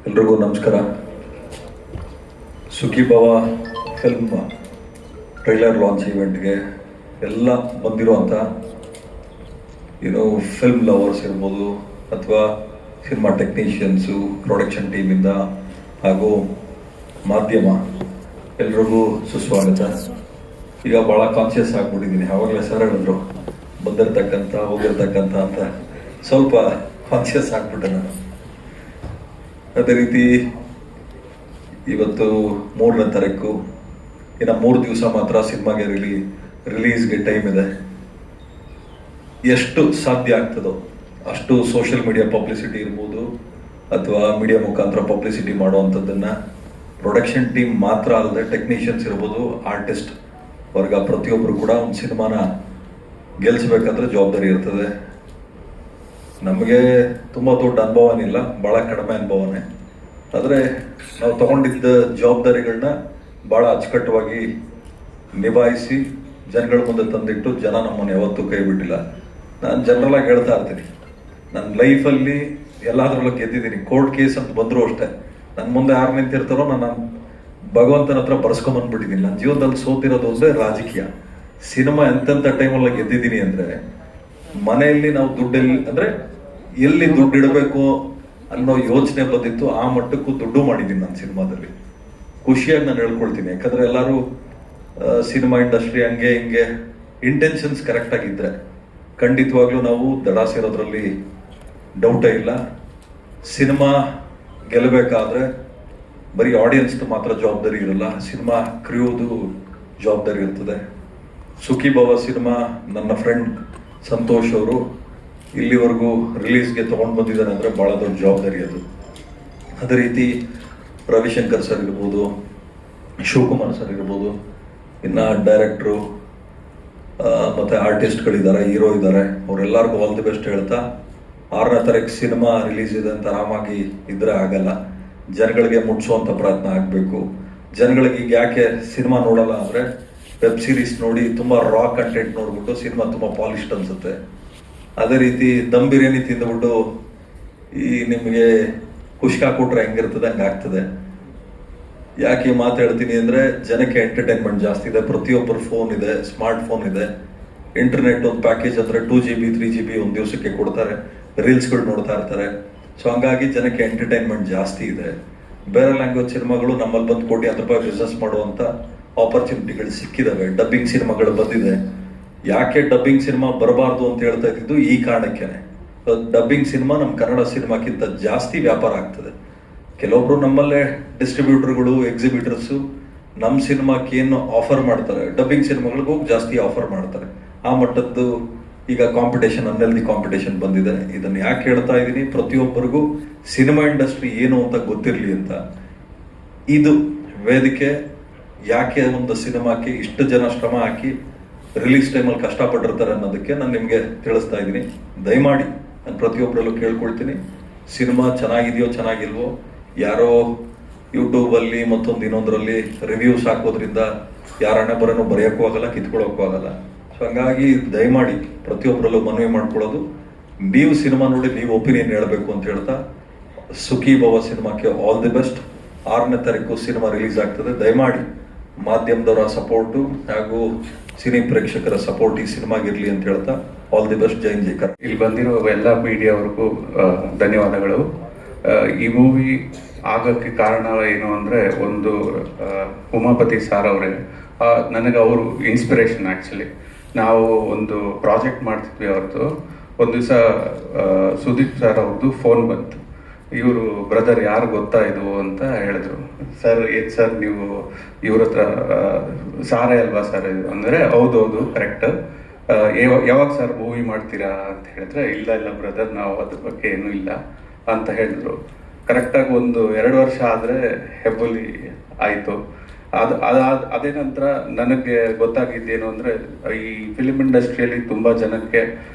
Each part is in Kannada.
ಎಲ್ರಿಗೂ ನಮಸ್ಕಾರ. ಸುಖಿ ಭವ ಫಿಲ್ಮ್ ಟ್ರೈಲರ್ ಲಾಂಚ್ ಇವೆಂಟ್ಗೆ ಎಲ್ಲ ಬಂದಿರುವಂಥ ಫಿಲ್ಮ್ ಲವರ್ಸ್ ಇರ್ಬೋದು ಅಥವಾ ಸಿನಿಮಾ ಟೆಕ್ನಿಷಿಯನ್ಸು, ಪ್ರೊಡಕ್ಷನ್ ಟೀಮಿಂದ ಹಾಗೂ ಮಾಧ್ಯಮ ಎಲ್ರಿಗೂ ಸುಸ್ವಾಗತ. ಈಗ ಭಾಳ ಕಾನ್ಷಿಯಸ್ ಆಗಿಬಿಟ್ಟಿದ್ದೀನಿ. ಆವಾಗಲೇ ಸರ್ ಹೇಳಿದ್ರು ಬಂದಿರತಕ್ಕಂಥ ಹೋಗಿರ್ತಕ್ಕಂಥ ಅಂತ, ಸ್ವಲ್ಪ ಕಾನ್ಷಿಯಸ್ ಆಗಿಬಿಟ್ಟೆ ನಾನು. ಅದೇ ರೀತಿ ಇವತ್ತು 3ನೇ ತಾರೀಕು, ಇನ್ನು 3 ದಿವಸ ಮಾತ್ರ ಸಿನಿಮಾಗೆ ರಿಲೀಸ್ಗೆ ಟೈಮ್ ಇದೆ. ಎಷ್ಟು ಸಾಧ್ಯ ಆಗ್ತದೋ ಅಷ್ಟು ಸೋಷಿಯಲ್ ಮೀಡಿಯಾ ಪಬ್ಲಿಸಿಟಿ ಇರ್ಬೋದು ಅಥವಾ ಮೀಡಿಯಾ ಮುಖಾಂತರ ಪಬ್ಲಿಸಿಟಿ ಮಾಡುವಂಥದ್ದನ್ನು ಪ್ರೊಡಕ್ಷನ್ ಟೀಮ್ ಮಾತ್ರ ಅಲ್ಲದೆ ಟೆಕ್ನಿಷಿಯನ್ಸ್ ಇರ್ಬೋದು, ಆರ್ಟಿಸ್ಟ್ ವರ್ಗ ಪ್ರತಿಯೊಬ್ಬರು ಕೂಡ ಒಂದು ಸಿನಿಮಾನ ಗೆಲ್ಲಿಸ್ಬೇಕಾದ್ರೆ ಜವಾಬ್ದಾರಿ ಇರ್ತದೆ. ನಮಗೆ ತುಂಬ ದೊಡ್ಡ ಅನುಭವನಿಲ್ಲ, ಭಾಳ ಕಡಿಮೆ ಅನುಭವನೇ. ಆದರೆ ನಾವು ತಗೊಂಡಿದ್ದ ಜವಾಬ್ದಾರಿಗಳನ್ನ ಭಾಳ ಅಚ್ಚುಕಟ್ಟವಾಗಿ ನಿಭಾಯಿಸಿ ಜನಗಳ ಮುಂದೆ ತಂದಿಟ್ಟು ಜನ ನಮ್ಮನ್ನು ಯಾವತ್ತೂ ಕೈ ಬಿಟ್ಟಿಲ್ಲ. ನಾನು ಜನರಲಾಗಿ ಹೇಳ್ತಾ ಇರ್ತೀನಿ, ನನ್ನ ಲೈಫಲ್ಲಿ ಎಲ್ಲಾದ್ರಲ್ಲೂ ಗೆದ್ದಿದ್ದೀನಿ. ಕೋರ್ಟ್ ಕೇಸ್ ಅಂತ ಬಂದರೂ ಅಷ್ಟೇ, ನನ್ನ ಮುಂದೆ ಯಾರು ನಿಂತಿರ್ತಾರೋ ನಾನು ಭಗವಂತನ ಹತ್ರ ಬರ್ಸ್ಕೊಂಬಂದ್ಬಿಟ್ಟಿದ್ದೀನಿ. ನನ್ನ ಜೀವನದಲ್ಲಿ ಸೋತಿರೋದು ಅಂದರೆ ರಾಜಕೀಯ. ಸಿನಿಮಾ ಎಂತೆಂಥ ಟೈಮಲ್ಲಿ ಗೆದ್ದಿದ್ದೀನಿ ಅಂದರೆ, ಮನೆಯಲ್ಲಿ ನಾವು ಎಲ್ಲಿ ದುಡ್ಡು ಇಡಬೇಕು ಅನ್ನೋ ಯೋಚನೆ ಬಂದಿತ್ತು, ಆ ಮಟ್ಟಕ್ಕೂ ದುಡ್ಡು ಮಾಡಿದ್ದೀನಿ ನಾನು ಸಿನಿಮಾದಲ್ಲಿ. ಖುಷಿಯಾಗಿ ನಾನು ಹೇಳ್ಕೊಳ್ತೀನಿ. ಯಾಕಂದರೆ ಎಲ್ಲರೂ ಸಿನಿಮಾ ಇಂಡಸ್ಟ್ರಿ ಹಂಗೆ ಹಿಂಗೆ ಇಂಟೆನ್ಷನ್ಸ್ ಕರೆಕ್ಟಾಗಿದ್ದರೆ ಖಂಡಿತವಾಗ್ಲೂ ನಾವು ದಡ ಸೇರೋದ್ರಲ್ಲಿ ಡೌಟೇ ಇಲ್ಲ. ಸಿನಿಮಾ ಗೆಲ್ಲಬೇಕಾದ್ರೆ ಬರೀ ಆಡಿಯನ್ಸ್ದು ಮಾತ್ರ ಜವಾಬ್ದಾರಿ ಇರಲ್ಲ, ಸಿನಿಮಾ ಕ್ರಿಯೋದು ಜವಾಬ್ದಾರಿ ಇರ್ತದೆ. ಸುಖಿ ಭವ ಸಿನಿಮಾ ನನ್ನ ಫ್ರೆಂಡ್ ಸಂತೋಷ್ ಅವರು ಇಲ್ಲಿವರೆಗೂ ರಿಲೀಸ್ಗೆ ತೊಗೊಂಡು ಬಂದಿದ್ದಾರೆ ಅಂದರೆ ಭಾಳ ದೊಡ್ಡ ಜವಾಬ್ದಾರಿ ಅದು. ಅದೇ ರೀತಿ ರವಿಶಂಕರ್ ಸರ್ ಇರ್ಬೋದು, ಶಿವಕುಮಾರ್ ಸರ್ ಇರ್ಬೋದು, ಇನ್ನು ಡೈರೆಕ್ಟ್ರು ಮತ್ತು ಆರ್ಟಿಸ್ಟ್ಗಳಿದ್ದಾರೆ, ಹೀರೋ ಇದ್ದಾರೆ, ಅವರೆಲ್ಲರಿಗೂ ಆಲ್ ದಿ ಬೆಸ್ಟ್ ಹೇಳ್ತಾ, 6ನೇ ತಾರೀಕು ಸಿನಿಮಾ ರಿಲೀಸ್ ಇದೆ ಅಂತ ಆರಾಮಾಗಿ ಇದ್ರೆ ಆಗಲ್ಲ. ಜನಗಳಿಗೆ ಮುಟ್ಸುವಂಥ ಪ್ರಯತ್ನ ಆಗಬೇಕು. ಜನಗಳಿಗೆ ಈಗ ಯಾಕೆ ಸಿನಿಮಾ ನೋಡಲ್ಲ ಅಂದರೆ, ವೆಬ್ ಸೀರೀಸ್ ನೋಡಿ ತುಂಬ ರಾ ಕಂಟೆಂಟ್ ನೋಡ್ಬಿಟ್ಟು ಸಿನಿಮಾ ತುಂಬ ಪಾಲಿಶ್ಡ್ ಅನಿಸುತ್ತೆ. ಅದೇ ರೀತಿ ದಮ್ ಬಿರಿಯಾನಿ ತಿಂದುಬಿಟ್ಟು ನಿಮಗೆ ಖುಷ್ಕ ಕೊಟ್ರೆ ಹೆಂಗಿರ್ತದೆ ಹಂಗೆ ಆಗ್ತದೆ. ಯಾಕೆ ಈ ಮಾತು ಹೇಳ್ತೀನಿ ಅಂದರೆ, ಜನಕ್ಕೆ ಎಂಟರ್ಟೈನ್ಮೆಂಟ್ ಜಾಸ್ತಿ ಇದೆ. ಪ್ರತಿಯೊಬ್ಬರು ಫೋನ್ ಇದೆ, ಸ್ಮಾರ್ಟ್ ಫೋನ್ ಇದೆ, ಇಂಟರ್ನೆಟ್ ಒಂದು ಪ್ಯಾಕೇಜ್ ಅಂದರೆ 2 GB 3 GB ಒಂದು ದಿವಸಕ್ಕೆ ಕೊಡ್ತಾರೆ, ರೀಲ್ಸ್ಗಳು ನೋಡ್ತಾ ಇರ್ತಾರೆ. ಸೊ ಹಂಗಾಗಿ ಜನಕ್ಕೆ ಎಂಟರ್ಟೈನ್ಮೆಂಟ್ ಜಾಸ್ತಿ ಇದೆ. ಬೇರೆ ಲ್ಯಾಂಗ್ವೇಜ್ ಸಿನಿಮಾಗಳು ನಮ್ಮಲ್ಲಿ ಬಂದು ₹1,00,00,000 ಬಿಸ್ನೆಸ್ ಮಾಡುವಂಥ ಆಪರ್ಚುನಿಟಿಗಳು ಸಿಕ್ಕಿದ್ದಾವೆ. ಡಬ್ಬಿಂಗ್ ಸಿನಿಮಾಗಳು ಬಂದಿದೆ. ಯಾಕೆ ಡಬ್ಬಿಂಗ್ ಸಿನಿಮಾ ಬರಬಾರ್ದು ಅಂತ ಹೇಳ್ತಾ ಇದ್ದಿದ್ದು ಈ ಕಾರಣಕ್ಕೇನೆ. ಡಬ್ಬಿಂಗ್ ಸಿನಿಮಾ ನಮ್ಮ ಕನ್ನಡ ಸಿನಿಮಾಕ್ಕಿಂತ ಜಾಸ್ತಿ ವ್ಯಾಪಾರ ಆಗ್ತದೆ. ಕೆಲವೊಬ್ರು ನಮ್ಮಲ್ಲೇ ಡಿಸ್ಟ್ರಿಬ್ಯೂಟರ್ಗಳು, ಎಕ್ಸಿಬಿಟರ್ಸು ನಮ್ಮ ಸಿನಿಮಾಕ್ಕೆ ಏನು ಆಫರ್ ಮಾಡ್ತಾರೆ, ಡಬ್ಬಿಂಗ್ ಸಿನಿಮಾಗಳಿಗೂ ಜಾಸ್ತಿ ಆಫರ್ ಮಾಡ್ತಾರೆ. ಆ ಮಟ್ಟದ್ದು ಈಗ ಕಾಂಪಿಟೇಷನ್, ಅನ್ಹೆಲ್ದಿ ಕಾಂಪಿಟೇಷನ್ ಬಂದಿದೆ. ಇದನ್ನು ಯಾಕೆ ಹೇಳ್ತಾ ಇದ್ದೀನಿ, ಪ್ರತಿಯೊಬ್ಬರಿಗೂ ಸಿನಿಮಾ ಇಂಡಸ್ಟ್ರಿ ಏನು ಅಂತ ಗೊತ್ತಿರಲಿ ಅಂತ. ಇದು ವೇದಿಕೆ. ಯಾಕೆ ಒಂದು ಸಿನಿಮಾಕ್ಕೆ ಇಷ್ಟು ಜನ ಶ್ರಮ ಹಾಕಿ ರಿಲೀಸ್ ಟೈಮಲ್ಲಿ ಕಷ್ಟಪಟ್ಟಿರ್ತಾರೆ ಅನ್ನೋದಕ್ಕೆ ನಾನು ನಿಮಗೆ ತಿಳಿಸ್ತಾ ಇದ್ದೀನಿ. ದಯಮಾಡಿ ನಾನು ಪ್ರತಿಯೊಬ್ಬರಲ್ಲೂ ಕೇಳ್ಕೊಳ್ತೀನಿ, ಸಿನಿಮಾ ಚೆನ್ನಾಗಿದೆಯೋ ಚೆನ್ನಾಗಿಲ್ವೋ, ಯಾರೋ ಯೂಟ್ಯೂಬಲ್ಲಿ ಮತ್ತೊಂದು ಇನ್ನೊಂದರಲ್ಲಿ ರಿವ್ಯೂಸ್ ಹಾಕೋದ್ರಿಂದ ಯಾರ ಹಣೆ ಬರೋನು ಬರೆಯೋಕ್ಕೂ ಆಗಲ್ಲ, ಕಿತ್ಕೊಳ್ಳೋಕ್ಕೂ ಆಗಲ್ಲ. ಸೊ ಹಂಗಾಗಿ ದಯಮಾಡಿ ಪ್ರತಿಯೊಬ್ಬರಲ್ಲೂ ಮನವಿ ಮಾಡ್ಕೊಳ್ಳೋದು, ನೀವು ಸಿನಿಮಾ ನೋಡಿ ನೀವು ಒಪಿನಿಯನ್ ಹೇಳಬೇಕು ಅಂತ ಹೇಳ್ತಾ, ಸುಖಿ ಭವ ಸಿನಿಮಾಕ್ಕೆ ಆಲ್ ದಿ ಬೆಸ್ಟ್. 6ನೇ ತಾರೀಕು ಸಿನಿಮಾ ರಿಲೀಸ್ ಆಗ್ತದೆ. ದಯಮಾಡಿ ಮಾಧ್ಯಮದವರ ಸಪೋರ್ಟು ಹಾಗೂ ಸಿನಿ ಪ್ರೇಕ್ಷಕರ ಸಪೋರ್ಟ್ ಈ ಸಿನಿಮಾಗಿರಲಿ ಅಂತ ಹೇಳ್ತಾ ಆಲ್ ದಿ ಬೆಸ್ಟ್. ಜೈ ಜೈಕರ್. ಇಲ್ಲಿ ಬಂದಿರೋ ಎಲ್ಲ ಮೀಡಿಯಾವ್ರಿಗೂ ಧನ್ಯವಾದಗಳು. ಈ ಮೂವಿ ಆಗೋಕ್ಕೆ ಕಾರಣ ಏನು ಅಂದರೆ, ಒಂದು ಉಮಾಪತಿ ಸಾರ್ ಅವರೇ ನನಗೆ ಅವರು ಇನ್ಸ್ಪಿರೇಷನ್. ಆ್ಯಕ್ಚುಲಿ ನಾವು ಒಂದು ಪ್ರಾಜೆಕ್ಟ್ ಮಾಡ್ತಿದ್ವಿ ಅವ್ರದ್ದು. ಒಂದು ದಿವಸ ಸುದೀಪ್ ಸರ್ ಅವ್ರದ್ದು ಫೋನ್ ಬಂತು. ಇವರು ಬ್ರದರ್ ಯಾರು ಗೊತ್ತಾ ಇದು ಅಂತ ಹೇಳಿದ್ರು. ಸರ್ ಏನು ಸರ್ ನೀವು ಇವ್ರ ಹತ್ರ ಸಾರೇ ಅಲ್ವಾ ಸರ್ ಇದು ಅಂದರೆ, ಹೌದೌದು ಕರೆಕ್ಟ್, ಯಾವಾಗ ಸರ್ ಮೂವಿ ಮಾಡ್ತೀರಾ ಅಂತ ಹೇಳಿದ್ರೆ, ಇಲ್ಲ ಬ್ರದರ್ ನಾವು ಅದ್ರ ಬಗ್ಗೆ ಏನೂ ಇಲ್ಲ ಅಂತ ಹೇಳಿದ್ರು. ಕರೆಕ್ಟಾಗಿ 1-2 ವರ್ಷ ಆದರೆ ಹೆಬ್ಬುಲಿ ಆಯಿತು. ಅದೇ ನಂತರ ನನಗೆ ಗೊತ್ತಾಗಿದ್ದೇನು ಅಂದರೆ, ಈ ಫಿಲ್ಮ್ ಇಂಡಸ್ಟ್ರಿಯಲ್ಲಿ ತುಂಬ ಜನಕ್ಕೆ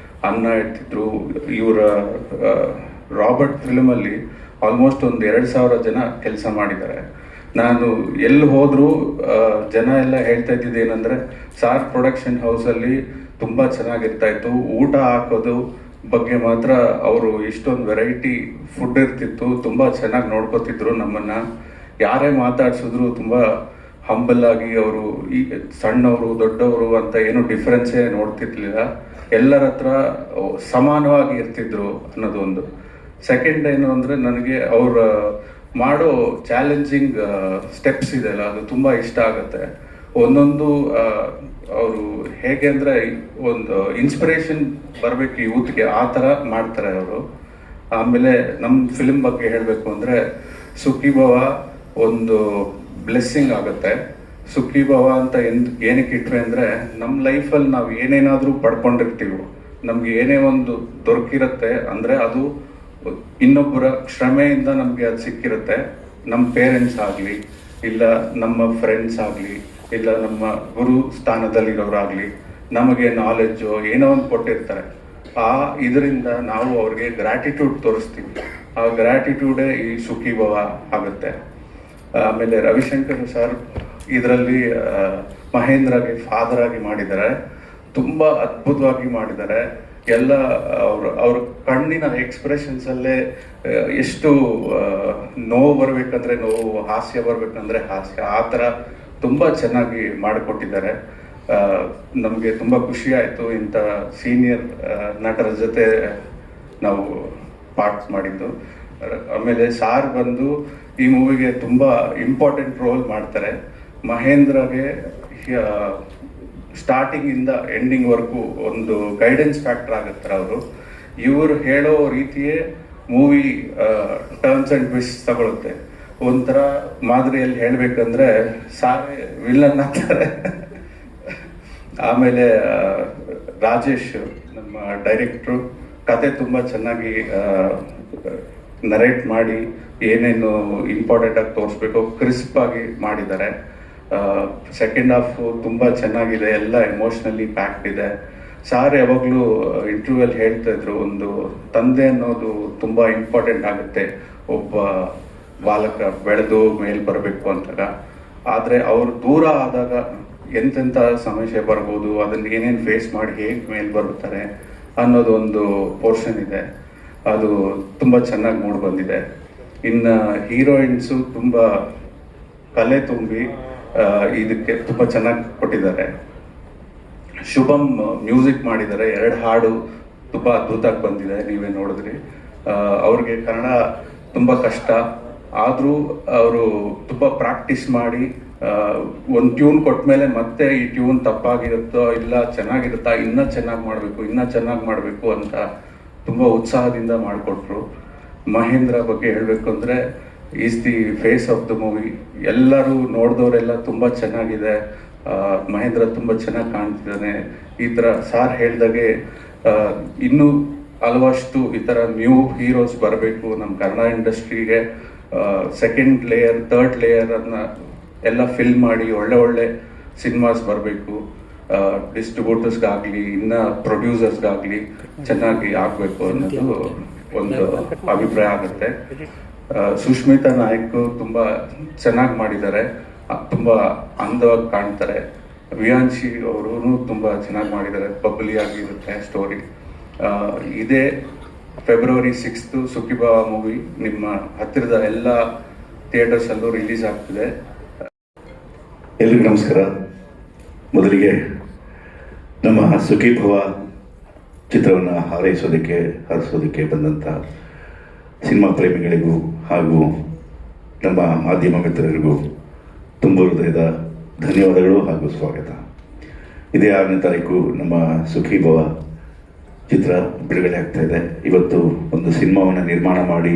ಅನ್ನ ಇಡ್ತಿದ್ರು. ಇವರ ರಾಬರ್ಟ್ ಫಿಲ್ಮಲ್ಲಿ ಆಲ್ಮೋಸ್ಟ್ 2,000 ಜನ ಕೆಲಸ ಮಾಡಿದ್ದಾರೆ. ನಾನು ಎಲ್ಲಿ ಹೋದರೂ ಜನ ಎಲ್ಲ ಹೇಳ್ತಾ ಇದ್ದಿದ್ದು ಏನಂದರೆ, ಸಾರ್ ಪ್ರೊಡಕ್ಷನ್ ಹೌಸಲ್ಲಿ ತುಂಬ ಚೆನ್ನಾಗಿರ್ತಾ ಇತ್ತು, ಊಟ ಹಾಕೋದು ಬಗ್ಗೆ ಮಾತ್ರ ಅವರು ಇಷ್ಟೊಂದು ವೆರೈಟಿ ಫುಡ್ ಇರ್ತಿತ್ತು, ತುಂಬ ಚೆನ್ನಾಗಿ ನೋಡ್ಕೋತಿದ್ರು ನಮ್ಮನ್ನು. ಯಾರೇ ಮಾತಾಡ್ಸಿದ್ರು ತುಂಬ ಹಂಬಲ್ ಆಗಿ ಅವರು ಈ ಸಣ್ಣವರು ದೊಡ್ಡವರು ಅಂತ ಏನು ಡಿಫ್ರೆನ್ಸೇ ನೋಡ್ತಿರ್ಲಿಲ್ಲ, ಎಲ್ಲರ ಹತ್ರ ಸಮಾನವಾಗಿ ಇರ್ತಿದ್ರು ಅನ್ನೋದು ಒಂದು. ಸೆಕೆಂಡ್ ಏನು ಅಂದರೆ, ನನಗೆ ಅವ್ರ ಮಾಡೋ ಚಾಲೆಂಜಿಂಗ್ ಸ್ಟೆಪ್ಸ್ ಇದೆಯಲ್ಲ, ಅದು ತುಂಬ ಇಷ್ಟ ಆಗುತ್ತೆ. ಒಂದೊಂದು ಅವರು ಹೇಗೆ ಅಂದರೆ ಒಂದು ಇನ್ಸ್ಪಿರೇಷನ್ ಬರಬೇಕು ಯೂತ್ಗೆ, ಆ ಥರ ಮಾಡ್ತಾರೆ ಅವರು. ಆಮೇಲೆ ನಮ್ಮ ಫಿಲ್ಮ್ ಬಗ್ಗೆ ಹೇಳಬೇಕು ಅಂದರೆ, ಸುಖೀಭವ ಒಂದು ಬ್ಲೆಸ್ಸಿಂಗ್ ಆಗುತ್ತೆ. ಸುಖೀಭವ ಅಂತ ಏನಕ್ಕೆ ಇಟ್ರೆ ಅಂದರೆ, ನಮ್ಮ ಲೈಫಲ್ಲಿ ನಾವು ಏನೇನಾದರೂ ಪಡ್ಕೊಂಡಿರ್ತೀವೋ, ನಮ್ಗೆ ಏನೇ ಒಂದು ದೊರಕಿರುತ್ತೆ ಅಂದರೆ ಅದು ಇನ್ನೊಬ್ಬರ ಶ್ರಮೆಯಿಂದ ನಮಗೆ ಅದು ಸಿಕ್ಕಿರುತ್ತೆ. ನಮ್ಮ ಪೇರೆಂಟ್ಸ್ ಆಗಲಿ, ಇಲ್ಲ ನಮ್ಮ ಫ್ರೆಂಡ್ಸ್ ಆಗಲಿ, ಇಲ್ಲ ನಮ್ಮ ಗುರು ಸ್ಥಾನದಲ್ಲಿರೋರಾಗಲಿ ನಮಗೆ ನಾಲೆಡ್ಜು ಏನೋ ಒಂದು ಕೊಟ್ಟಿರ್ತಾರೆ. ಇದರಿಂದ ನಾವು ಅವ್ರಿಗೆ ಗ್ರ್ಯಾಟಿಟ್ಯೂಡ್ ತೋರಿಸ್ತೀವಿ. ಆ ಗ್ರ್ಯಾಟಿಟ್ಯೂಡೇ ಈ ಸುಖೀಭವ ಆಗುತ್ತೆ. ಆಮೇಲೆ ರವಿಶಂಕರ್ ಸರ್ ಇದರಲ್ಲಿ ಮಹೇಂದ್ರಗೆ ಫಾದರ್ ಆಗಿ ಮಾಡಿದ್ದಾರೆ, ತುಂಬ ಅದ್ಭುತವಾಗಿ ಮಾಡಿದ್ದಾರೆ. ಎಲ್ಲ ಅವ್ರ ಕಣ್ಣಿನ ಎಕ್ಸ್ಪ್ರೆಷನ್ಸಲ್ಲೇ ಎಷ್ಟು ನೋವು ಬರಬೇಕಂದ್ರೆ ನೋವು, ಹಾಸ್ಯ ಬರಬೇಕಂದ್ರೆ ಹಾಸ್ಯ, ಆ ಥರ ತುಂಬ ಚೆನ್ನಾಗಿ ಮಾಡಿಕೊಟ್ಟಿದ್ದಾರೆ. ನಮಗೆ ತುಂಬ ಖುಷಿ ಆಯಿತು ಇಂಥ ಸೀನಿಯರ್ ನಟರ ಜೊತೆ ನಾವು ಪಾರ್ಟ್ ಮಾಡಿದ್ದು. ಆಮೇಲೆ ಸಾರ್ ಬಂದು ಈ ಮೂವಿಗೆ ತುಂಬ ಇಂಪಾರ್ಟೆಂಟ್ ರೋಲ್ ಮಾಡ್ತಾರೆ. ಮಹೇಂದ್ರಗೆ ಸ್ಟಾರ್ಟಿಂಗಿಂದ ಎಂಡಿಂಗ್ವರೆಗೂ ಒಂದು ಗೈಡೆನ್ಸ್ ಫ್ಯಾಕ್ಟರ್ ಆಗುತ್ತಾರೆ ಅವರು. ಇವರು ಹೇಳೋ ರೀತಿಯೇ ಮೂವಿ ಟರ್ನ್ಸ್ ಆ್ಯಂಡ್ ಟ್ವಿಸ್ಟ್ ತಗೊಳುತ್ತೆ. ಒಂಥರ ಮಾದರಿಯಲ್ಲಿ ಹೇಳಬೇಕಂದ್ರೆ ಸಾರೇ ವಿಲನ್ ಆಗ್ತಾರೆ. ಆಮೇಲೆ ರಾಜೇಶ್ ನಮ್ಮ ಡೈರೆಕ್ಟ್ರು ಕತೆ ತುಂಬ ಚೆನ್ನಾಗಿ ನರೇಟ್ ಮಾಡಿ ಏನೇನು ಇಂಪಾರ್ಟೆಂಟ್ ಆಗಿ ತೋರಿಸ್ಬೇಕು ಕ್ರಿಸ್ಪ್ ಆಗಿ ಮಾಡಿದ್ದಾರೆ. ಸೆಕೆಂಡ್ ಹಾಫ್ ತುಂಬ ಚೆನ್ನಾಗಿದೆ, ಎಲ್ಲ ಎಮೋಷ್ನಲಿ ಪ್ಯಾಕ್ಡ್ ಇದೆ. ಸಾರ್ ಯಾವಾಗಲೂ ಇಂಟರ್ವ್ಯೂಲ್ಲಿ ಹೇಳ್ತಾ ಇದ್ರು, ಒಂದು ತಂದೆ ಅನ್ನೋದು ತುಂಬ ಇಂಪಾರ್ಟೆಂಟ್ ಆಗುತ್ತೆ ಒಬ್ಬ ಬಾಲಕ ಬೆಳೆದು ಮೇಲ್ ಬರಬೇಕು ಅಂತಾಗ. ಆದರೆ ಅವರು ದೂರ ಆದಾಗ ಎಂತೆಂಥ ಸಮಸ್ಯೆ ಬರ್ಬೋದು, ಅದನ್ನು ಏನೇನು ಫೇಸ್ ಮಾಡಿ ಹೇಗೆ ಮೇಲ್ ಬರುತ್ತಾರೆ ಅನ್ನೋದು ಒಂದು ಪೋರ್ಷನ್ ಇದೆ. ಅದು ತುಂಬ ಚೆನ್ನಾಗಿ ಮೂಡಿ ಬಂದಿದೆ. ಇನ್ನು ಹೀರೋಯಿನ್ಸು ತುಂಬ ಕಲೆ ತುಂಬಿ ಇದಕ್ಕೆ ತುಂಬ ಚೆನ್ನಾಗಿ ಕೊಟ್ಟಿದ್ದಾರೆ. ಶುಭಮ್ ಮ್ಯೂಸಿಕ್ ಮಾಡಿದ್ದಾರೆ, 2 ಹಾಡು ತುಂಬ ಅದ್ಭುತವಾಗಿ ಬಂದಿದೆ, ನೀವೇ ನೋಡಿದ್ರಿ. ಅವ್ರಿಗೆ ಕನ್ನಡ ತುಂಬ ಕಷ್ಟ ಆದರೂ ಅವರು ತುಂಬ ಪ್ರಾಕ್ಟೀಸ್ ಮಾಡಿ ಒಂದು ಟ್ಯೂನ್ ಕೊಟ್ಟ ಮೇಲೆ ಮತ್ತೆ ಈ ಟ್ಯೂನ್ ತಪ್ಪಾಗಿರುತ್ತೋ ಇಲ್ಲ ಚೆನ್ನಾಗಿರುತ್ತಾ, ಇನ್ನೂ ಚೆನ್ನಾಗಿ ಮಾಡಬೇಕು ಅಂತ ತುಂಬ ಉತ್ಸಾಹದಿಂದ ಮಾಡಿಕೊಟ್ರು. ಮಹೇಂದ್ರ ಬಗ್ಗೆ ಹೇಳಬೇಕು ಅಂದರೆ, is the face of the movie. ಎಲ್ಲರೂ ನೋಡಿದವರೆಲ್ಲ ತುಂಬ ಚೆನ್ನಾಗಿದೆ, ಮಹೇಂದ್ರ ತುಂಬ ಚೆನ್ನಾಗಿ ಕಾಣ್ತಿದ್ದಾನೆ. ಈ ಥರ ಸಾರ್ ಹೇಳ್ದಾಗೆ ಇನ್ನೂ ಹಲವಷ್ಟು ಈ ಥರ ನ್ಯೂ ಹೀರೋಸ್ ಬರಬೇಕು ನಮ್ಮ ಕನ್ನಡ ಇಂಡಸ್ಟ್ರಿಗೆ. ಸೆಕೆಂಡ್ ಲೇಯರ್, ಥರ್ಡ್ ಲೇಯರನ್ನು ಎಲ್ಲ ಫಿಲ್ ಮಾಡಿ ಒಳ್ಳೆ ಸಿನಿಮಾಸ್ ಬರಬೇಕು. ಡಿಸ್ಟ್ರಿಬ್ಯೂಟರ್ಸ್ಗಾಗಲಿ ಇನ್ನು ಪ್ರೊಡ್ಯೂಸರ್ಸ್ಗಾಗಲಿ ಚೆನ್ನಾಗಿ ಆಗಬೇಕು ಅನ್ನೋದು ಒಂದು ಅಭಿಪ್ರಾಯ ಆಗುತ್ತೆ. ಸುಷ್ಮಿತಾ ನಾಯ್ಕ್ ತುಂಬ ಚೆನ್ನಾಗಿ ಮಾಡಿದ್ದಾರೆ, ತುಂಬ ಅಂದವಾಗಿ ಕಾಣ್ತಾರೆ. ವಿಯಾನ್ಶಿ ಅವರು ತುಂಬ ಚೆನ್ನಾಗಿ ಮಾಡಿದ್ದಾರೆ, ಬಬ್ಲಿ ಆಗಿರುತ್ತೆ ಸ್ಟೋರಿ. ಇದೇ ಫೆಬ್ರವರಿ 6 ಸುಖೀಭವ ಮೂವಿ ನಿಮ್ಮ ಹತ್ತಿರದ ಎಲ್ಲ ಥಿಯೇಟರ್ಸಲ್ಲೂ ರಿಲೀಸ್ ಆಗ್ತಿದೆ. ಎಲ್ರಿಗೂ ನಮಸ್ಕಾರ. ಮೊದಲಿಗೆ ನಮ್ಮ ಸುಖೀಭವ ಚಿತ್ರವನ್ನು ಹಾರೈಸೋದಕ್ಕೆ ಬಂದಂಥ ಸಿನಿಮಾ ಪ್ರೇಮಿಗಳಿಗೂ ಹಾಗೂ ನಮ್ಮ ಮಾಧ್ಯಮ ಮಿತ್ರರಿಗೂ ತುಂಬ ಹೃದಯದ ಧನ್ಯವಾದಗಳು ಹಾಗೂ ಸ್ವಾಗತ. ಇದೇ 6ನೇ ತಾರೀಕು ನಮ್ಮ ಸುಖೀಭವ ಚಿತ್ರ ಬಿಡುಗಡೆ ಆಗ್ತಾ ಇದೆ. ಇವತ್ತು ಒಂದು ಸಿನಿಮಾವನ್ನು ನಿರ್ಮಾಣ ಮಾಡಿ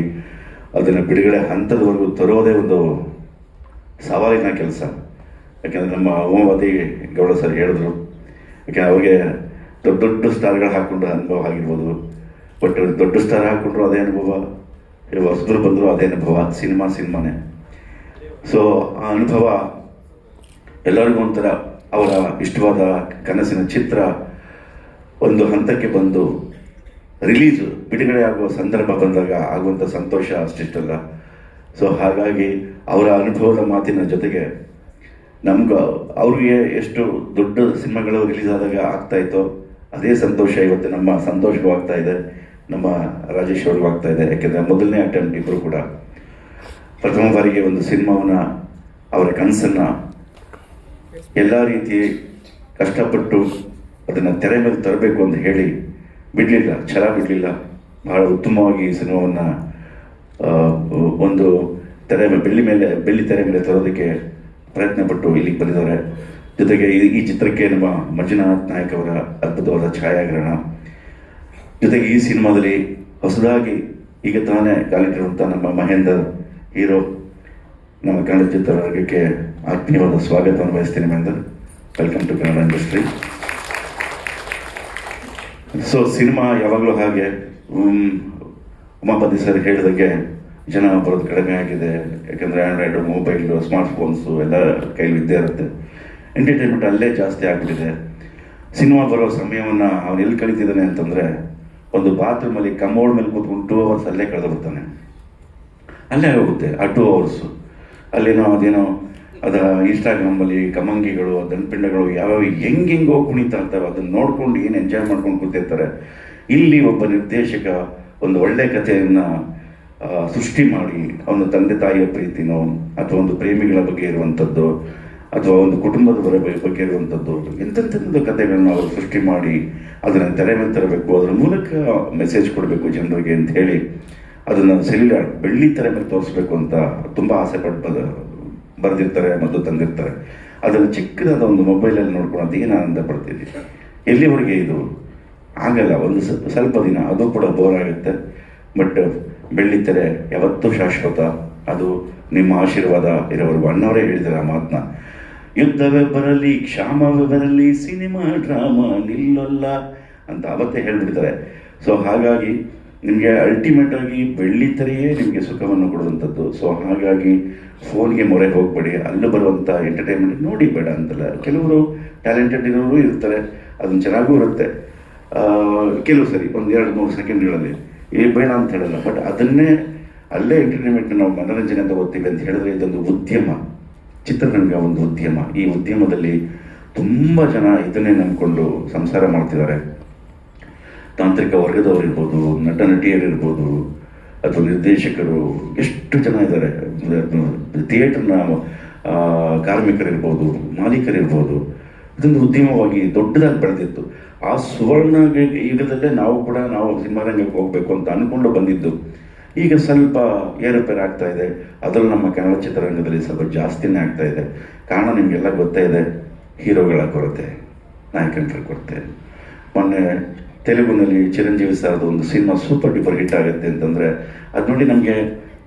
ಅದನ್ನು ಬಿಡುಗಡೆ ಹಂತದವರೆಗೂ ತರೋದೇ ಒಂದು ಸವಾಲಿನ ಕೆಲಸ. ಯಾಕೆಂದರೆ ನಮ್ಮ ಉಮಾಪತಿ ಗೌಡ ಸರ್ ಹೇಳಿದ್ರು, ಯಾಕೆಂದರೆ ಅವ್ರಿಗೆ ದೊಡ್ಡ ಸ್ಟಾರ್ಗಳು ಹಾಕ್ಕೊಂಡು ಅನುಭವ ಆಗಿರ್ಬೋದು. ಬಟ್ ದೊಡ್ಡ ಸ್ಟಾರ್ ಹಾಕ್ಕೊಂಡ್ರು ಅದೇ ಅನುಭವ, ಹೊಸಬ್ರು ಬಂದರು ಅದೇ ಅನುಭವ, ಸಿನಿಮಾನೇ. ಸೊ ಆ ಅನುಭವ ಎಲ್ಲರಿಗೂ ಒಂಥರ ಅವರ ಇಷ್ಟವಾದ ಕನಸಿನ ಚಿತ್ರ ಒಂದು ಹಂತಕ್ಕೆ ಬಂದು ರಿಲೀಸು ಬಿಡುಗಡೆ ಆಗುವ ಸಂದರ್ಭ ಬಂದಾಗ ಆಗುವಂಥ ಸಂತೋಷ ಅಷ್ಟಿಷ್ಟಲ್ಲ. ಸೊ ಹಾಗಾಗಿ ಅವರ ಅನುಭವದ ಮಾತಿನ ಜೊತೆಗೆ ಅವ್ರಿಗೆ ಎಷ್ಟು ದೊಡ್ಡ ಸಿನಿಮಾಗಳು ರಿಲೀಸ್ ಆದಾಗ ಆಗ್ತಾಯಿತ್ತೋ ಅದೇ ಸಂತೋಷ ಇವತ್ತು ನಮ್ಮ ಸಂತೋಷವೂ ಆಗ್ತಾ ಇದೆ. ನಮ್ಮ ರಾಜೇಶ್ ಅವ್ರಿಗೂ ಆಗ್ತಾ ಇದೆ. ಯಾಕೆಂದರೆ ಮೊದಲನೇ ಅಟೆಂಪ್ಟ್ ಇಬ್ಬರು ಕೂಡ ಪ್ರಥಮ ಬಾರಿಗೆ ಒಂದು ಸಿನಿಮಾವನ್ನು, ಅವರ ಕನಸನ್ನು ಎಲ್ಲ ರೀತಿ ಕಷ್ಟಪಟ್ಟು ಅದನ್ನು ತೆರೆ ಮೇಲೆ ತರಬೇಕು ಅಂತ ಹೇಳಿ ಬಿಡಲಿಲ್ಲ, ಛಲ ಬಿಡಲಿಲ್ಲ. ಬಹಳ ಉತ್ತಮವಾಗಿ ಈ ಸಿನಿಮಾವನ್ನು ಒಂದು ಬೆಳ್ಳಿ ತೆರೆ ಮೇಲೆ ತರೋದಕ್ಕೆ ಪ್ರಯತ್ನ ಪಟ್ಟು ಇಲ್ಲಿಗೆ ಬಂದಿದ್ದಾರೆ. ಜೊತೆಗೆ ಈ ಚಿತ್ರಕ್ಕೆ ನಮ್ಮ ಮಂಜುನಾಥ್ ನಾಯಕ್ ಅವರ ಅದ್ಭುತವಾದ ಛಾಯಾಗ್ರಹಣ, ಜೊತೆಗೆ ಈ ಸಿನಿಮಾದಲ್ಲಿ ಹೊಸದಾಗಿ ಈಗ ತಾನೇ ಕಾಲಿಟ್ಟಿರುವಂಥ ನಮ್ಮ ಮಹೇಂದರ್ ಹೀರೋ, ನಮ್ಮ ಕನ್ನಡ ಚಿತ್ರರಂಗಕ್ಕೆ ಆತ್ಮೀಯವಾದ ಸ್ವಾಗತವನ್ನು ಬಯಸ್ತೀನಿ. Mahender, welcome to Kannada industry. So cinema ಯಾವಾಗಲೂ ಹಾಗೆ ಉಮಾಪತಿ ಸರ್ ಹೇಳಿದಾಗೆ ಜನ ಬರೋದು ಕಡಿಮೆ ಆಗಿದೆ. ಯಾಕಂದರೆ ಆ್ಯಂಡ್ರಾಯ್ಡು, ಮೊಬೈಲು, ಸ್ಮಾರ್ಟ್ಫೋನ್ಸು ಎಲ್ಲ ಕೈಲಿ ಇದ್ದೇ ಇರುತ್ತೆ. ಎಂಟರ್ಟೈನ್ಮೆಂಟ್ ಅಲ್ಲೇ ಜಾಸ್ತಿ ಆಗಿಬಿಟ್ಟಿದೆ. ಸಿನಿಮಾ ಬರೋ ಸಮಯವನ್ನು ಅವನು ಎಲ್ಲಿ ಕಳೀತಿದ್ದಾನೆ ಅಂತಂದರೆ, ಒಂದು ಬಾತ್ರೂಮಲ್ಲಿ ಕಮೋಡ್ ಮೇಲೆ ಕೂತ್ಕೊಂಡು 2 hours ಅಲ್ಲೇ ಕಳೆದು ಬರ್ತಾನೆ. ಅಲ್ಲೇ ಹೋಗುತ್ತೆ ಆ 2 hours. ಅಲ್ಲೇನೋ ಇನ್ಸ್ಟಾಗ್ರಾಮಲ್ಲಿ ಕಮಂಗಿಗಳು, ದಂಡಪಿಂಡಗಳು ಯಾವ್ಯಾವ ಹೆಂಗೆಂಗೋ ಕುಣಿತಾ ಇರ್ತವೆ, ಅದನ್ನು ನೋಡ್ಕೊಂಡು ಏನು ಎಂಜಾಯ್ ಮಾಡ್ಕೊಂಡು ಕೂತಿರ್ತಾರೆ. ಇಲ್ಲಿ ಒಬ್ಬ ನಿರ್ದೇಶಕ ಒಂದು ಒಳ್ಳೆ ಕಥೆಯನ್ನು ಸೃಷ್ಟಿ ಮಾಡಿ, ಅವನ ತಂದೆ ತಾಯಿಯ ಪ್ರೀತಿನೋ ಅಥವಾ ಒಂದು ಪ್ರೇಮಿಗಳ ಬಗ್ಗೆ ಇರುವಂಥದ್ದು ಅಥವಾ ಒಂದು ಕುಟುಂಬದ ಬಗ್ಗೆ ಇರುವಂಥದ್ದು ಎಂತೆಂಥದ್ದು ಕಥೆಗಳನ್ನ ಅವರು ಸೃಷ್ಟಿ ಮಾಡಿ ಅದನ್ನು ತೆರೆ ಮೇಲೆ ತರಬೇಕು, ಅದರ ಮೂಲಕ ಮೆಸೇಜ್ ಕೊಡಬೇಕು ಜನರಿಗೆ ಅಂತ ಹೇಳಿ ಅದನ್ನು ಸೆಲ್ಯುಲಾರ್ ಬೆಳ್ಳಿ ತೆರೆ ಮೇಲೆ ತೋರಿಸ್ಬೇಕು ಅಂತ ತುಂಬ ಆಸೆ ಪಟ್ಟು ಬರೆದಿರ್ತಾರೆ ಮತ್ತು ತಂದಿರ್ತಾರೆ. ಅದನ್ನು ಚಿಕ್ಕದಾದ ಒಂದು ಮೊಬೈಲಲ್ಲಿ ನೋಡ್ಕೊಂಡು ಏನು ಆನಂದ ಪಡ್ತಿದ್ವಿ. ಎಲ್ಲಿವರೆಗೆ ಇದು ಆಗಲ್ಲ, ಒಂದು ಸ್ವಲ್ಪ ದಿನ ಅದು ಕೂಡ ಬೋರ್ ಆಗುತ್ತೆ. ಬಟ್ ಬೆಳ್ಳಿತೆರೆ ಯಾವತ್ತೂ ಶಾಶ್ವತ, ಅದು ನಿಮ್ಮ ಆಶೀರ್ವಾದ ಇರೋವರೆಗೂ. ಅಣ್ಣವರೇ ಹೇಳಿದ್ದಾರೆ ಆ ಮಾತನ್ನ, ಯುದ್ಧವೇ ಬರಲಿ ಕ್ಷಾಮವೇ ಬರಲಿ ಸಿನಿಮಾ ಡ್ರಾಮಾ ನಿಲ್ಲಲ್ಲ ಅಂತ ಅವತ್ತೇ ಹೇಳಿಬಿಡ್ತಾರೆ. ಸೊ ಹಾಗಾಗಿ ನಿಮಗೆ ಅಲ್ಟಿಮೇಟ್ ಆಗಿ ಬೆಳ್ಳಿತೆರೆಯೇ ನಿಮಗೆ ಸುಖವನ್ನು ಕೊಡುವಂಥದ್ದು. ಸೊ ಹಾಗಾಗಿ ಫೋನ್ಗೆ ಮೊರೆ ಹೋಗಬೇಡಿ, ಅಲ್ಲೂ ಬರುವಂಥ ಎಂಟರ್ಟೈನ್ಮೆಂಟ್ ನೋಡಿ, ಬೇಡ ಅಂತಲ್ಲ. ಕೆಲವರು ಟ್ಯಾಲೆಂಟೆಡ್ ಇರೋರು ಇರ್ತಾರೆ, ಅದನ್ನು ಚೆನ್ನಾಗೂ ಇರುತ್ತೆ. ಕೆಲವು ಸರಿ 1-2-3 ಸೆಕೆಂಡ್ಗಳಲ್ಲಿ ಬೇಡ ಅಂತ ಹೇಳಲ್ಲ, ಬಟ್ ಅದನ್ನೇ ಅಲ್ಲೇ ಎಂಟರ್ಟೈನ್ಮೆಂಟ್ ನಾವು ಮನೋರಂಜನೆ ಅಂತ ಓದ್ತೀವಿ ಅಂತ ಹೇಳಿದ್ರೆ ಇದೊಂದು ಉದ್ಯಮ, ಚಿತ್ರರಂಗ ಒಂದು ಉದ್ಯಮ. ಈ ಉದ್ಯಮದಲ್ಲಿ ತುಂಬ ಜನ ಇದನ್ನೇ ನಂಬಿಕೊಂಡು ಸಂಸಾರ ಮಾಡ್ತಿದ್ದಾರೆ. ತಾಂತ್ರಿಕ ವರ್ಗದವರಿರ್ಬೋದು, ನಟ ನಟಿಯರಿರ್ಬೋದು, ಅಥವಾ ನಿರ್ದೇಶಕರು, ಎಷ್ಟು ಜನ ಇದ್ದಾರೆ, ಥಿಯೇಟರ್ನ ಕಾರ್ಮಿಕರಿರ್ಬೋದು, ಮಾಲೀಕರಿರ್ಬೋದು. ಇದೊಂದು ಉದ್ಯಮವಾಗಿ ದೊಡ್ಡದಾಗಿ ಬೆಳೆದಿತ್ತು. ಆ ಸುವರ್ಣ ಯುಗದಲ್ಲೇ ನಾವು ಸಿನಿಮಾರಂಗಕ್ಕೆ ಹೋಗಬೇಕು ಅಂತ ಅಂದ್ಕೊಂಡು ಬಂದಿದ್ದು. ಈಗ ಸ್ವಲ್ಪ ಏರುಪೇರು ಆಗ್ತಾ ಇದೆ. ಅದರಲ್ಲೂ ನಮ್ಮ ಕನ್ನಡ ಚಿತ್ರರಂಗದಲ್ಲಿ ಸ್ವಲ್ಪ ಜಾಸ್ತಿನೇ ಆಗ್ತಾ ಇದೆ. ಕಾರಣ ನಿಮಗೆಲ್ಲ ಗೊತ್ತೇ ಇದೆ, ಹೀರೋಗಳ ಕೊರತೆ, ನಾಯಕನ ಕೊರತೆ. ಮೊನ್ನೆ ತೆಲುಗುನಲ್ಲಿ ಚಿರಂಜೀವಿ ಸರ್ದು ಒಂದು ಸಿನಿಮಾ ಸೂಪರ್ ಡೂಪರ್ ಹಿಟ್ ಆಗುತ್ತೆ ಅಂತಂದರೆ ಅದು ನೋಡಿ ನಮಗೆ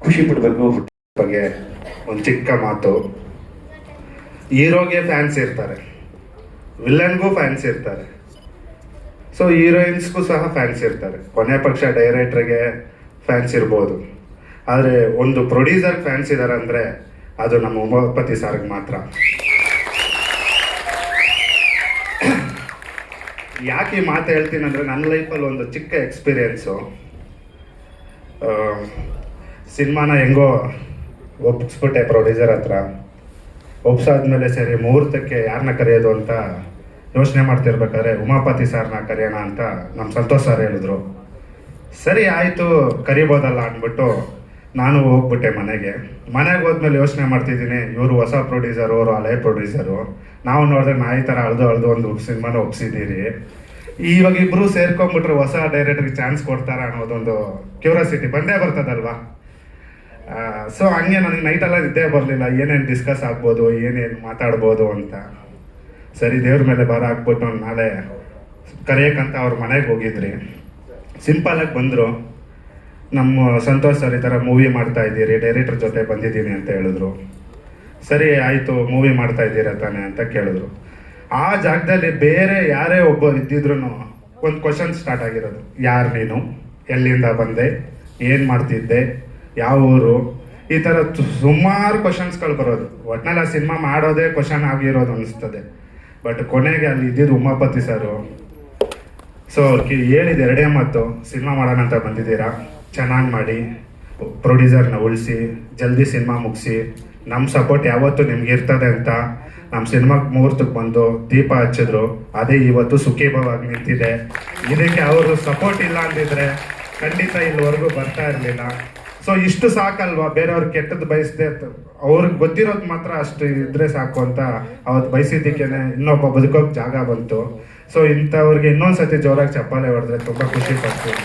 ಖುಷಿ ಪಡಬೇಕು. ಬಗ್ಗೆ ಒಂದು ಚಿಕ್ಕ ಮಾತು, ಹೀರೋಗೆ ಫ್ಯಾನ್ಸ್ ಇರ್ತಾರೆ, ವಿಲನ್ಗೂ ಫ್ಯಾನ್ಸ್ ಇರ್ತಾರೆ, ಸೊ ಹೀರೋಯಿನ್ಸ್ಗೂ ಸಹ ಫ್ಯಾನ್ಸ್ ಇರ್ತಾರೆ. ಕೊನೆ ಪಕ್ಷ ಡೈರೆಕ್ಟ್ರಿಗೆ ಫ್ಯಾನ್ಸ್ ಇರ್ಬೋದು, ಆದರೆ ಒಂದು ಪ್ರೊಡ್ಯೂಸರ್ ಫ್ಯಾನ್ಸ್ ಇದ್ದಾರೆ ಅಂದರೆ ಅದು ನಮ್ಮ ಉಮಾಪತಿ ಸಾರ್ಗೆ ಮಾತ್ರ. ಯಾಕೆ ಈ ಮಾತು ಹೇಳ್ತೀನಿ ಅಂದರೆ, ನನ್ನ ಲೈಫಲ್ಲಿ ಒಂದು ಚಿಕ್ಕ ಎಕ್ಸ್ಪೀರಿಯೆನ್ಸು. ಸಿನಿಮಾನ ಹೆಂಗೋ ಒಪ್ಪಿಸ್ಬಿಟ್ಟೆ ಪ್ರೊಡ್ಯೂಸರ್ ಹತ್ರ. ಒಪ್ಸಾದ್ಮೇಲೆ ಸರಿ ಮುಹೂರ್ತಕ್ಕೆ ಯಾರನ್ನ ಕರೆಯೋದು ಅಂತ ಯೋಚನೆ ಮಾಡ್ತಿರ್ಬೇಕಾದ್ರೆ ಉಮಾಪತಿ ಸಾರ್ನ ಕರೆಯೋಣ ಅಂತ ನಮ್ಮ ಸಂತೋಷ್ ಸರ್ ಹೇಳಿದ್ರು. ಸರಿ ಆಯಿತು ಕರಿಬೋದಲ್ಲ ಅಂದ್ಬಿಟ್ಟು ನಾನು ಹೋಗ್ಬಿಟ್ಟೆ ಮನೆಗೆ ಹೋದ್ಮೇಲೆ ಯೋಚನೆ ಮಾಡ್ತಿದ್ದೀನಿ, ಇವರು ಹೊಸ ಪ್ರೊಡ್ಯೂಸರು, ಅವರು ಹಳೆ ಪ್ರೊಡ್ಯೂಸರು. ನಾವು ನೋಡಿದ್ರೆ ನಾ ಈ ಥರ ಅಳ್ದು ಒಂದು ಸಿನಿಮಾನ ಒಪ್ಸಿದ್ದೀರಿ, ಇವಾಗ ಇಬ್ಬರು ಸೇರ್ಕೊಂಡ್ಬಿಟ್ರೆ ಹೊಸ ಡೈರೆಕ್ಟರ್ಗೆ ಚಾನ್ಸ್ ಕೊಡ್ತಾರ ಅನ್ನೋದೊಂದು ಕ್ಯೂರಿಯಾಸಿಟಿ ಬಂದೇ ಬರ್ತದಲ್ವಾ. ಸೊ ಹಂಗೆ ನನಗೆ ನೈಟೆಲ್ಲ ನಿದ್ದೆ ಬರಲಿಲ್ಲ, ಏನೇನು ಡಿಸ್ಕಸ್ ಆಗ್ಬೋದು, ಏನೇನು ಮಾತಾಡ್ಬೋದು ಅಂತ. ಸರಿ ದೇವ್ರ ಮೇಲೆ ಭಾರ ಹಾಕ್ಬಿಟ್ಟು ನಾಳೆ ಕರೆಯೋಕ್ಕಂತ ಅವ್ರ ಮನೆಗೆ ಹೋಗಿದ್ರಿ. ಸಿಂಪಲಾಗಿ ಬಂದರು, ನಮ್ಮ ಸಂತೋಷ್ ಸರ್ ಈ ಥರ ಮೂವಿ ಮಾಡ್ತಾ ಇದ್ದೀರಿ, ಡೈರೆಕ್ಟರ್ ಜೊತೆ ಬಂದಿದ್ದೀನಿ ಅಂತ ಹೇಳಿದ್ರು. ಸರಿ ಆಯಿತು, ಮೂವಿ ಮಾಡ್ತಾ ಇದ್ದೀರಾ ತಾನೆ ಅಂತ ಕೇಳಿದ್ರು. ಆ ಜಾಗದಲ್ಲಿ ಬೇರೆ ಯಾರೇ ಒಬ್ಬ ಇದ್ದಿದ್ರು ಒಂದು ಕ್ವಶನ್ ಸ್ಟಾರ್ಟ್ ಆಗಿರೋದು, ಯಾರು ನೀನು, ಎಲ್ಲಿಂದ ಬಂದೆ, ಏನು ಮಾಡ್ತಿದ್ದೆ, ಯಾವ ಊರು, ಈ ಥರ ಸುಮಾರು ಕ್ವಶನ್ಸ್ಗಳು ಬರೋದು. ಒಟ್ನಲ್ಲಿ ಆ ಸಿನಿಮಾ ಮಾಡೋದೇ ಕ್ವಶನ್ ಆಗಿರೋದು ಅನಿಸ್ತದೆ. ಬಟ್ ಕೊನೆಗೆ ಅಲ್ಲಿ ಇದ್ದಿದ್ದು ಉಮಾಪತಿ ಸರು. ಸೊ ಹೇಳಿದ ಎರಡೇ ಮಾತು, ಸಿನಿಮಾ ಮಾಡೋಣ ಅಂತ ಬಂದಿದ್ದೀರಾ, ಚೆನ್ನಾಗಿ ಮಾಡಿ, ಪ್ರೊಡ್ಯೂಸರ್ನ ಉಳಿಸಿ, ಜಲ್ದಿ ಸಿನಿಮಾ ಮುಗಿಸಿ, ನಮ್ಮ ಸಪೋರ್ಟ್ ಯಾವತ್ತೂ ನಿಮ್ಗೆ ಇರ್ತದೆ ಅಂತ ನಮ್ಮ ಸಿನಿಮಾಗೆ ಮುಹೂರ್ತಕ್ಕೆ ಬಂದು ದೀಪ ಹಚ್ಚಿದ್ರು. ಅದೇ ಇವತ್ತು ಸುಖೀಭವಾಗಿ ನಿಂತಿದೆ. ಇದಕ್ಕೆ ಅವರು ಸಪೋರ್ಟ್ ಇಲ್ಲ ಅಂದಿದ್ರೆ ಖಂಡಿತ ಇಲ್ಲಿವರೆಗೂ ಬರ್ತಾ ಇರಲಿಲ್ಲ. ಸೊ ಇಷ್ಟು ಸಾಕಲ್ವಾ, ಬೇರೆಯವ್ರಿಗೆ ಕೆಟ್ಟದ್ದು ಬಯಸದೆ ಅವ್ರಿಗೆ ಗೊತ್ತಿರೋದು ಮಾತ್ರ ಅಷ್ಟು ಇದ್ರೆ ಸಾಕು ಅಂತ ಅವತ್ತು ಬಯಸಿದ್ದಕ್ಕೇನೆ ಇನ್ನೊಬ್ಬ ಬದುಕೋಕೆ ಜಾಗ ಬಂತು. ಸೊ ಇಂಥವ್ರಿಗೆ ಇನ್ನೊಂದ್ಸತಿ ಜೋರಾಗಿ ಚಪ್ಪಾಳೆ ಹೊಡೆದ್ರೆ ತುಂಬ ಖುಷಿ ಪಡ್ತೀನಿ.